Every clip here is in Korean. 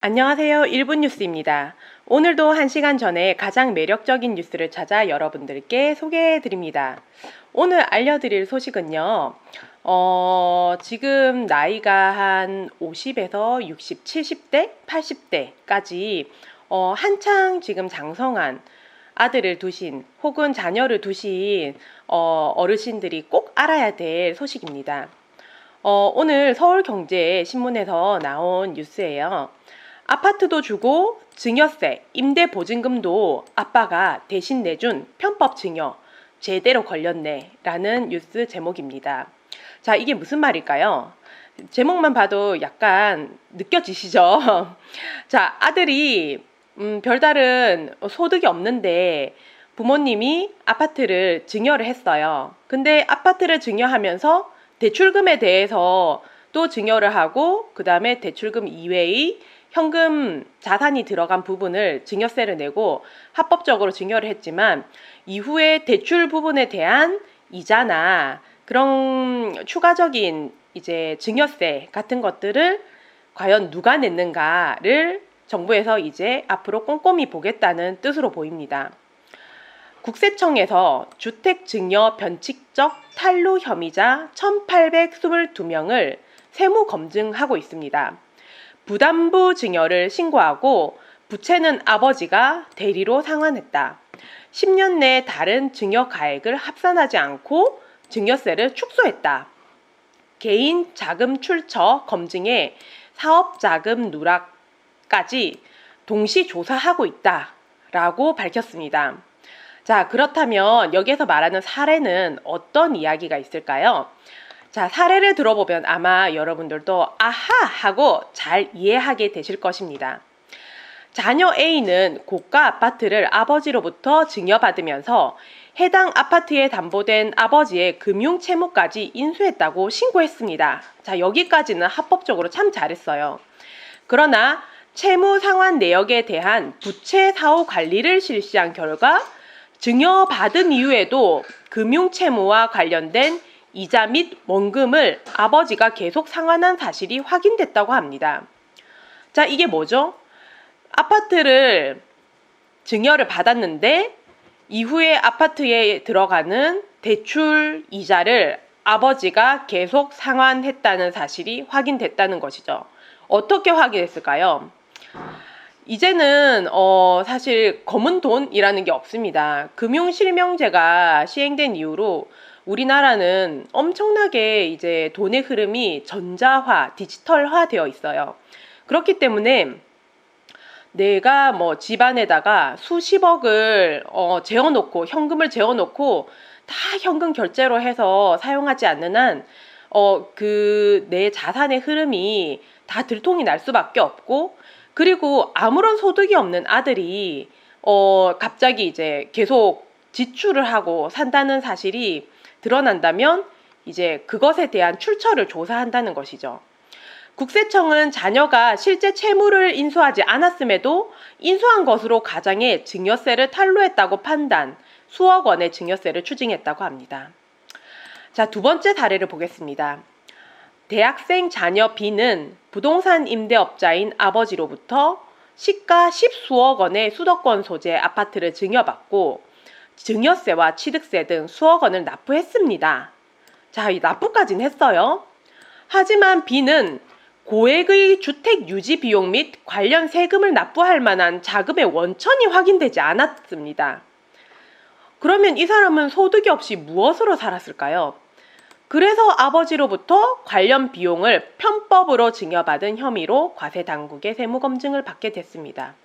안녕하세요. 1분 뉴스입니다. 오늘도 1시간 전에 가장 매력적인 뉴스를 찾아 여러분들께 소개해 드립니다. 오늘 알려드릴 소식은요. 지금 나이가 한 50에서 60, 70대, 80대까지 한창 지금 장성한 아들을 두신 혹은 자녀를 두신 어르신들이 꼭 알아야 될 소식입니다. 오늘 서울경제신문에서 나온 뉴스예요. 아파트도 주고 증여세, 임대보증금도 아빠가 대신 내준 편법 증여 제대로 걸렸네 라는 뉴스 제목입니다. 자, 이게 무슨 말일까요? 제목만 봐도 약간 느껴지시죠? 자, 아들이 별다른 소득이 없는데 부모님이 아파트를 증여를 했어요. 근데 아파트를 증여하면서 대출금에 대해서 또 증여를 하고 그 다음에 대출금 이외의 현금 자산이 들어간 부분을 증여세를 내고 합법적으로 증여를 했지만 이후에 대출 부분에 대한 이자나 그런 추가적인 이제 증여세 같은 것들을 과연 누가 냈는가를 정부에서 이제 앞으로 꼼꼼히 보겠다는 뜻으로 보입니다. 국세청에서 주택증여 변칙적 탈루 혐의자 1,822명을 세무 검증하고 있습니다. 부담부 증여를 신고하고 부채는 아버지가 대리로 상환했다. 10년 내 다른 증여 가액을 합산하지 않고 증여세를 축소했다. 개인 자금 출처 검증에 사업 자금 누락까지 동시 조사하고 있다라고 밝혔습니다. 자, 그렇다면 여기에서 말하는 사례는 어떤 이야기가 있을까요? 자, 사례를 들어보면 아마 여러분들도 아하 하고 잘 이해하게 되실 것입니다. 자녀 A는 고가 아파트를 아버지로부터 증여받으면서 해당 아파트에 담보된 아버지의 금융 채무까지 인수했다고 신고했습니다. 자, 여기까지는 합법적으로 참 잘했어요. 그러나 채무 상환 내역에 대한 부채 사후 관리를 실시한 결과 증여받은 이후에도 금융 채무와 관련된 이자 및 원금을 아버지가 계속 상환한 사실이 확인됐다고 합니다. 자, 이게 뭐죠? 아파트를 증여를 받았는데 이후에 아파트에 들어가는 대출 이자를 아버지가 계속 상환했다는 사실이 확인됐다는 것이죠. 어떻게 확인했을까요? 이제는 사실 검은 돈이라는 게 없습니다. 금융실명제가 시행된 이후로 우리나라는 엄청나게 이제 돈의 흐름이 전자화, 디지털화 되어 있어요. 그렇기 때문에 내가 뭐 집안에다가 수십억을 재워놓고 현금을 재워놓고 다 현금 결제로 해서 사용하지 않는 한 그 내 자산의 흐름이 다 들통이 날 수밖에 없고, 그리고 아무런 소득이 없는 아들이 갑자기 이제 계속 지출을 하고 산다는 사실이 드러난다면 이제 그것에 대한 출처를 조사한다는 것이죠. 국세청은 자녀가 실제 채무를 인수하지 않았음에도 인수한 것으로 가장의 증여세를 탈루했다고 판단, 수억 원의 증여세를 추징했다고 합니다. 자, 두 번째 사례를 보겠습니다. 대학생 자녀 B는 부동산 임대업자인 아버지로부터 시가 10수억 원의 수도권 소재 아파트를 증여받고 증여세와 취득세 등 수억 원을 납부했습니다. 자, 이 납부까지는 했어요. 하지만 B는 고액의 주택 유지 비용 및 관련 세금을 납부할 만한 자금의 원천이 확인되지 않았습니다. 그러면 이 사람은 소득이 없이 무엇으로 살았을까요? 그래서 아버지로부터 관련 비용을 편법으로 증여받은 혐의로 과세당국의 세무검증을 받게 됐습니다.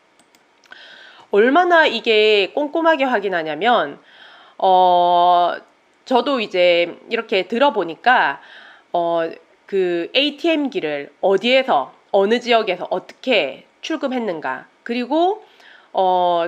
얼마나 이게 꼼꼼하게 확인하냐면 저도 이제 이렇게 들어보니까 그 ATM기를 어디에서 어느 지역에서 어떻게 출금했는가, 그리고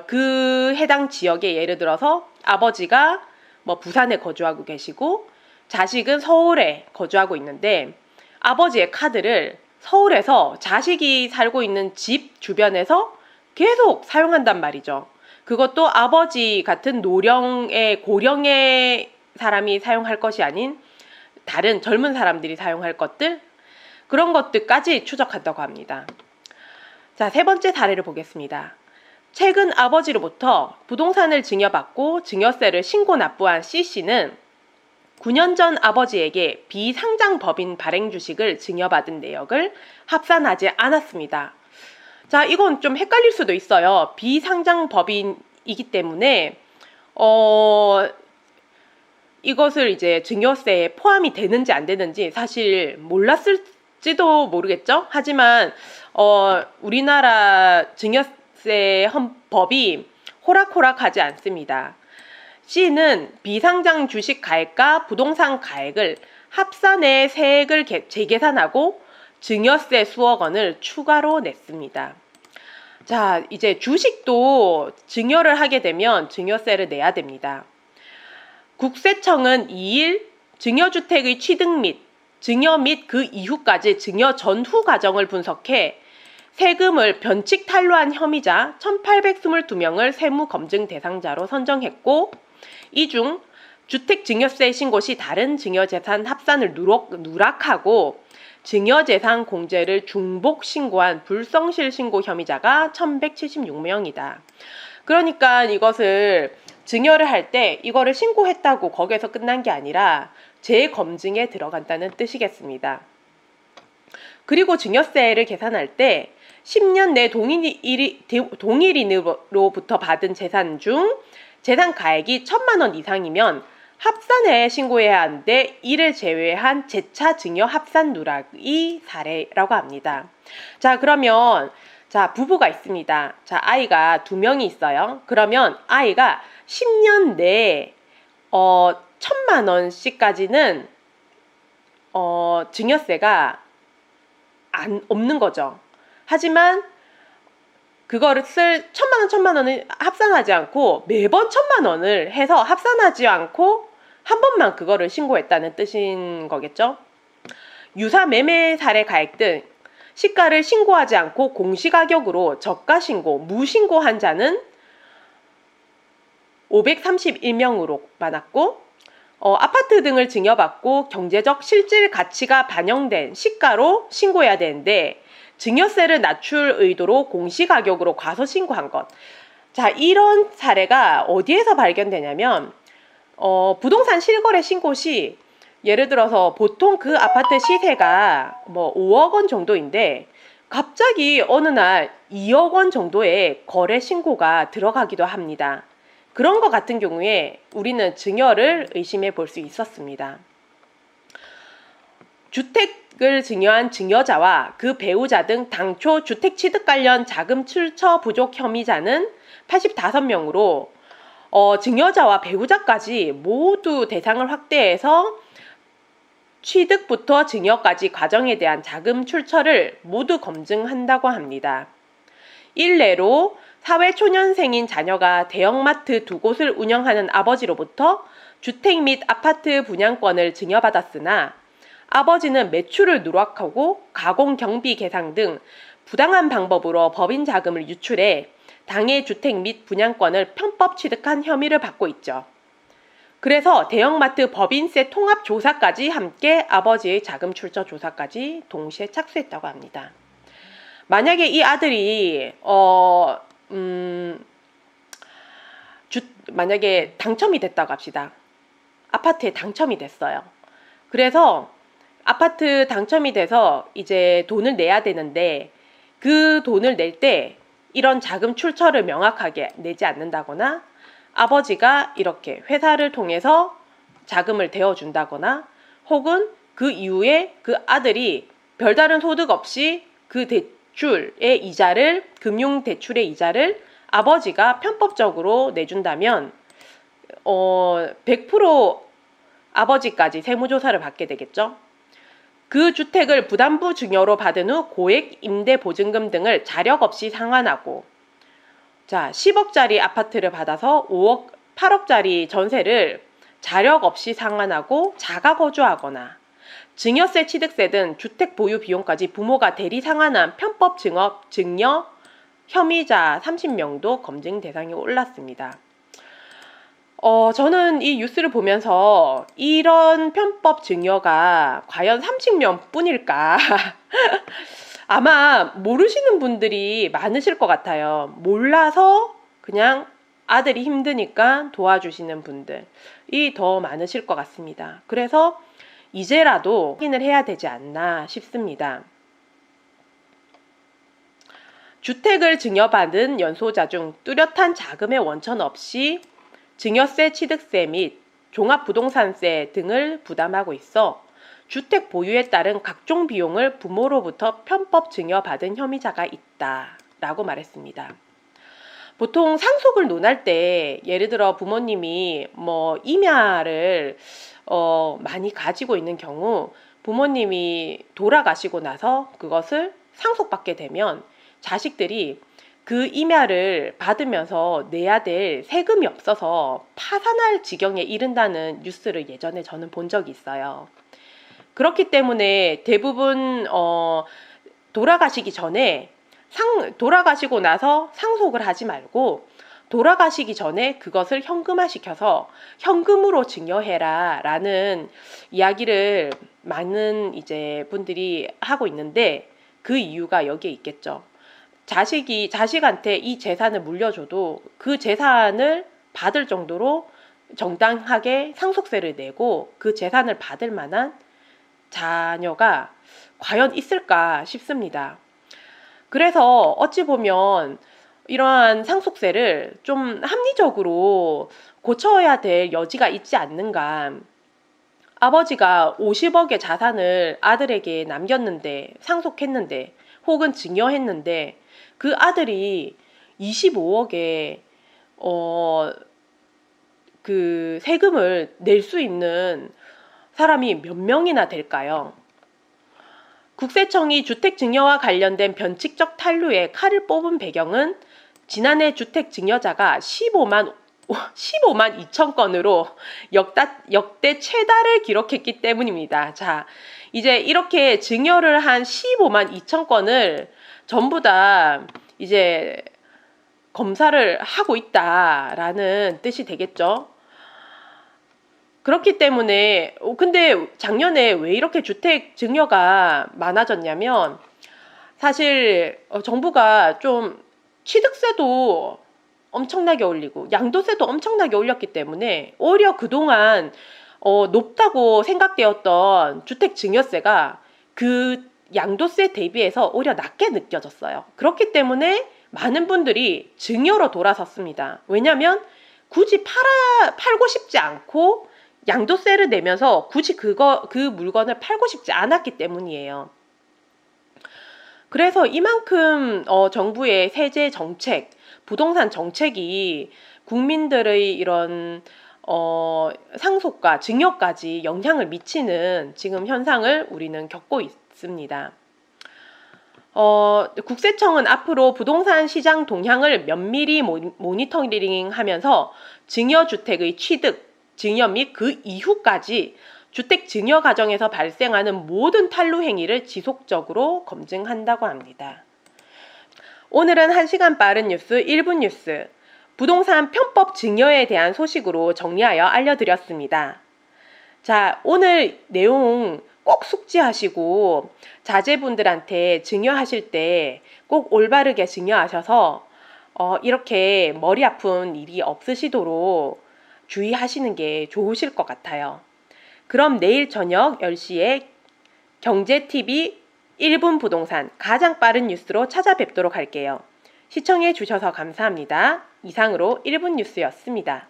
그 해당 지역에 예를 들어서 아버지가 뭐 부산에 거주하고 계시고 자식은 서울에 거주하고 있는데 아버지의 카드를 서울에서 자식이 살고 있는 집 주변에서 계속 사용한단 말이죠. 그것도 아버지 같은 고령의 사람이 사용할 것이 아닌 다른 젊은 사람들이 사용할 것들, 그런 것들까지 추적한다고 합니다. 자, 세 번째 사례를 보겠습니다. 최근 아버지로부터 부동산을 증여받고 증여세를 신고 납부한 C씨는 9년 전 아버지에게 비상장 법인 발행 주식을 증여받은 내역을 합산하지 않았습니다. 자, 이건 좀 헷갈릴 수도 있어요. 비상장 법인이기 때문에 이것을 이제 증여세에 포함이 되는지 안 되는지 사실 몰랐을지도 모르겠죠. 하지만 우리나라 증여세 헌법이 호락호락하지 않습니다. C는 비상장 주식 가액과 부동산 가액을 합산해 세액을 재계산하고 증여세 수억 원을 추가로 냈습니다. 자, 이제 주식도 증여를 하게 되면 증여세를 내야 됩니다. 국세청은 2일 증여주택의 취득 및 증여 및 그 이후까지 증여 전후 과정을 분석해 세금을 변칙 탈루한 혐의자 1,822명을 세무 검증 대상자로 선정했고, 이 중 주택증여세 신고 시 다른 증여재산 합산을 누락하고 증여재산 공제를 중복 신고한 불성실 신고 혐의자가 1,176명이다. 그러니까 이것을 증여를 할 때 이거를 신고했다고 거기에서 끝난 게 아니라 재검증에 들어간다는 뜻이겠습니다. 그리고 증여세를 계산할 때 10년 내 동일인으로부터 받은 재산 중 재산 가액이 1,000만 원 이상이면 합산해 신고해야 하는데, 이를 제외한 재차 증여 합산 누락이 사례라고 합니다. 자, 그러면 부부가 있습니다. 자, 아이가 2명이 있어요. 그러면 아이가 10년 내에 1,000만 원씩까지는 증여세가 없는 거죠. 하지만 그거를 1,000만 원을 합산하지 않고 매번 1,000만 원을 해서 합산하지 않고 한 번만 그거를 신고했다는 뜻인 거겠죠. 유사 매매 사례 가액 등 시가를 신고하지 않고 공시가격으로 저가 신고, 무신고한 자는 531명으로 많았고, 아파트 등을 증여받고 경제적 실질 가치가 반영된 시가로 신고해야 되는데 증여세를 낮출 의도로 공시가격으로 과소신고한 것. 자, 이런 사례가 어디에서 발견되냐면 부동산 실거래 신고 시 예를 들어서 보통 그 아파트 시세가 뭐 5억 원 정도인데 갑자기 어느 날 2억 원 정도의 거래 신고가 들어가기도 합니다. 그런 것 같은 경우에 우리는 증여를 의심해 볼 수 있었습니다. 주택을 증여한 증여자와 그 배우자 등 당초 주택 취득 관련 자금 출처 부족 혐의자는 85명으로 증여자와 배우자까지 모두 대상을 확대해서 취득부터 증여까지 과정에 대한 자금 출처를 모두 검증한다고 합니다. 일례로 사회초년생인 자녀가 대형마트 2곳을 운영하는 아버지로부터 주택 및 아파트 분양권을 증여받았으나 아버지는 매출을 누락하고 가공경비 계상 등 부당한 방법으로 법인 자금을 유출해 당해 주택 및 분양권을 편법 취득한 혐의를 받고 있죠. 그래서 대형마트 법인세 통합 조사까지 함께 아버지의 자금 출처 조사까지 동시에 착수했다고 합니다. 만약에 이 아들이 만약에 당첨이 됐다고 합시다. 아파트에 당첨이 됐어요. 그래서 아파트 당첨이 돼서 이제 돈을 내야 되는데 그 돈을 낼 때 이런 자금 출처를 명확하게 내지 않는다거나 아버지가 이렇게 회사를 통해서 자금을 대어준다거나 혹은 그 이후에 그 아들이 별다른 소득 없이 그 대출의 이자를, 금융대출의 이자를 아버지가 편법적으로 내준다면 100% 아버지까지 세무조사를 받게 되겠죠. 그 주택을 부담부 증여로 받은 후 고액 임대보증금 등을 자력 없이 상환하고 10억짜리 아파트를 받아서 8억짜리 전세를 자력 없이 상환하고 자가 거주하거나 증여세, 취득세 등 주택 보유 비용까지 부모가 대리 상환한 편법 증여 혐의자 30명도 검증 대상에 올랐습니다. 저는 이 뉴스를 보면서 이런 편법 증여가 과연 30명 뿐일까? 아마 모르시는 분들이 많으실 것 같아요. 몰라서 그냥 아들이 힘드니까 도와주시는 분들이 더 많으실 것 같습니다. 그래서 이제라도 확인을 해야 되지 않나 싶습니다. 주택을 증여받은 연소자 중 뚜렷한 자금의 원천 없이 증여세, 취득세 및 종합부동산세 등을 부담하고 있어 주택 보유에 따른 각종 비용을 부모로부터 편법 증여받은 혐의자가 있다라고 말했습니다. 보통 상속을 논할 때 예를 들어 부모님이 임야를 많이 가지고 있는 경우 부모님이 돌아가시고 나서 그것을 상속받게 되면 자식들이 그 임야를 받으면서 내야 될 세금이 없어서 파산할 지경에 이른다는 뉴스를 예전에 저는 본 적이 있어요. 그렇기 때문에 대부분 돌아가시기 전에 돌아가시고 나서 상속을 하지 말고 돌아가시기 전에 그것을 현금화시켜서 현금으로 증여해라 라는 이야기를 많은 이제 분들이 하고 있는데 그 이유가 여기에 있겠죠. 자식한테 이 재산을 물려줘도 그 재산을 받을 정도로 정당하게 상속세를 내고 그 재산을 받을 만한 자녀가 과연 있을까 싶습니다. 그래서 어찌 보면 이러한 상속세를 좀 합리적으로 고쳐야 될 여지가 있지 않는가. 아버지가 50억의 자산을 아들에게 남겼는데, 상속했는데, 혹은 증여했는데, 그 아들이 25억의 그 세금을 낼 수 있는 사람이 몇 명이나 될까요? 국세청이 주택 증여와 관련된 변칙적 탄류에 칼을 뽑은 배경은 지난해 주택 증여자가 15만 2천 건으로 역대 최다를 기록했기 때문입니다. 자, 이제 이렇게 증여를 한 15만 2천 건을 전부 다 이제 검사를 하고 있다라는 뜻이 되겠죠. 그렇기 때문에 근데 작년에 왜 이렇게 주택 증여가 많아졌냐면 사실 정부가 좀 취득세도 엄청나게 올리고 양도세도 엄청나게 올렸기 때문에 오히려 그동안 높다고 생각되었던 주택 증여세가 그 양도세 대비해서 오히려 낮게 느껴졌어요. 그렇기 때문에 많은 분들이 증여로 돌아섰습니다. 왜냐하면 굳이 팔고 싶지 않고 양도세를 내면서 굳이 그 물건을 팔고 싶지 않았기 때문이에요. 그래서 이만큼 정부의 세제 정책, 부동산 정책이 국민들의 이런 상속과 증여까지 영향을 미치는 지금 현상을 우리는 겪고 있습니다. 국세청은 앞으로 부동산 시장 동향을 면밀히 모니터링하면서 증여주택의 취득, 증여 및 그 이후까지 주택 증여 과정에서 발생하는 모든 탈루 행위를 지속적으로 검증한다고 합니다. 오늘은 1시간 빠른 뉴스 1분 뉴스 부동산 편법 증여에 대한 소식으로 정리하여 알려드렸습니다. 자, 오늘 내용 꼭 숙지하시고 자제분들한테 증여하실 때 꼭 올바르게 증여하셔서 이렇게 머리 아픈 일이 없으시도록 주의하시는 게 좋으실 것 같아요. 그럼 내일 저녁 10시에 경제TV 1분 부동산 가장 빠른 뉴스로 찾아뵙도록 할게요. 시청해 주셔서 감사합니다. 이상으로 1분 뉴스였습니다.